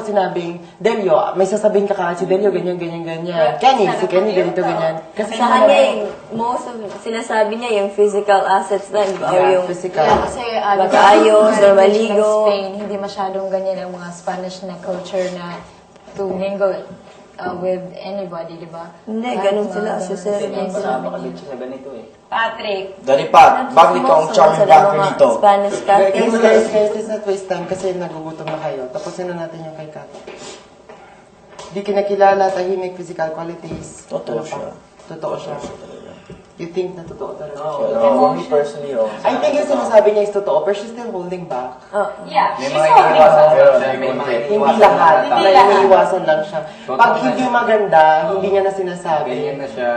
sinabing, Delio, may sasabihin ka si Delio, ganyan, ganyan, ganyan. Kenny, si Kenny, ganito, ganyan. Kasi Sa kanya, most of, sinasabi niya yung physical assets na, or yung physical. Kasi mag-aayos or maligo. Spain, hindi masyadong ganyan ang mga Spanish na culture na to mingle with anybody, di ba? Hindi, ganun sila. Kasama ka din siya sa ganito eh. Patrick. Dali Pat, bakit ikaw ang charming banker dito? Spanish cafes. Guys, let's not waste time kasi nagugutom na kayo. Tapusin na natin yung kay Kat. Di kinakilala, tahimik, physical qualities. Totoo Ano pa? siya. Totoo siya. You think na totoo talaga Oo, siya? for me personally, I think yung sinasabi niya is totoo, pero she's still holding back. Yeah, May she's mga holding iniiwasan back. pero May konti. Hindi lahat. Hindi May lahat. iniiwasan lang siya. Pag hindi maganda, hindi niya na sinasabi. Ganyan na siya.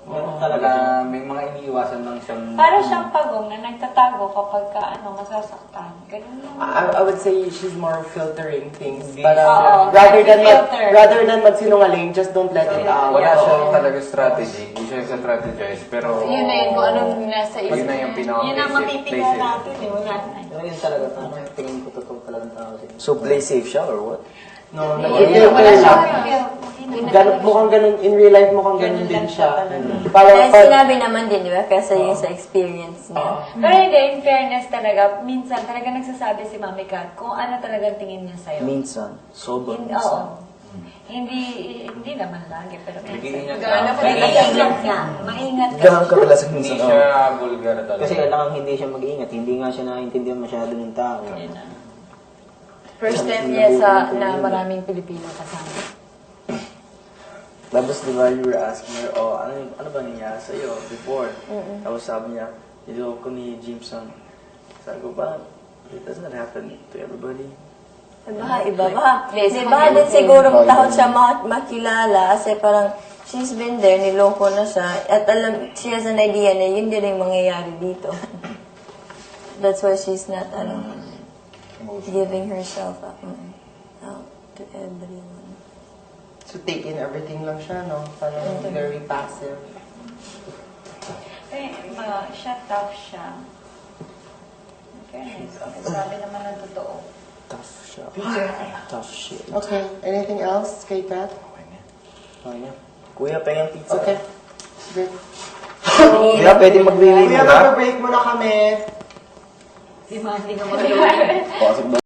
Ganun talaga Wala, siya. may mga iniiwasan lang siyang... Para siyang pagong na nagtatago kapag ka, masasaktan. Ganun lang. I would say she's more filtering things. Hindi Para siya- rather than magsinungaling, just don't let it out. Wala siyang talaga strategy. Hindi siya strategize. Pero... Yun na yun, kung anong nasa Yun isip. na yung pinaka-basic. Yun ang mapipigyan natin eh. Wala na. Pero yun talaga, parang tingin ko totoo talagang tao siya. So play safe siya or what? No, Wala nag-filter siya. siya. Mukhang ganun, in real life mukhang ganun din siya. Parang, Kaya sinabi naman din, di ba? Kasi yung sa experience niya. Pero hindi, in fairness talaga, minsan talaga nagsasabi si Mami Kat kung ano talagang tingin niya sa'yo. Minsan. Sobrang Oo. minsan. Hindi naman lagi, pero minsan. Nag-iingat Gano'n ka. pa Maingat ka. Maingat ka. Ganun kadalasan Hindi minsan. siya oh. vulgar talaga. Kasi kailangan hindi siya mag-iingat, hindi nga siya naiintindihan masyado ng tao. First time niya na maraming Pilipino kasama. Tapos di ba you were asking her, oh, ano ba nangyari sa'yo before? Tapos sabi niya, niloko ko ni Jameson. Sabi ko, ba, it does not happen to everybody. Baka iba ba? Di ba din siguro takot siya makilala kasi parang she's been there, niloko na siya at alam, she has an idea na yun din yung mangyayari dito. That's why she's not, giving herself out to everyone. to take in everything lang siya, no? Parang very passive. Siya tough siya. In fairness, sabi naman ng totoo. Tough siya. Tough shit. Okay, anything else kay Kat? Kaya. Kuya, pengen pizza. Okay. Good. Kuya, pwede mag-review Kuya, na? mag-break muna kami. Si Mandy naman. Pasok ba?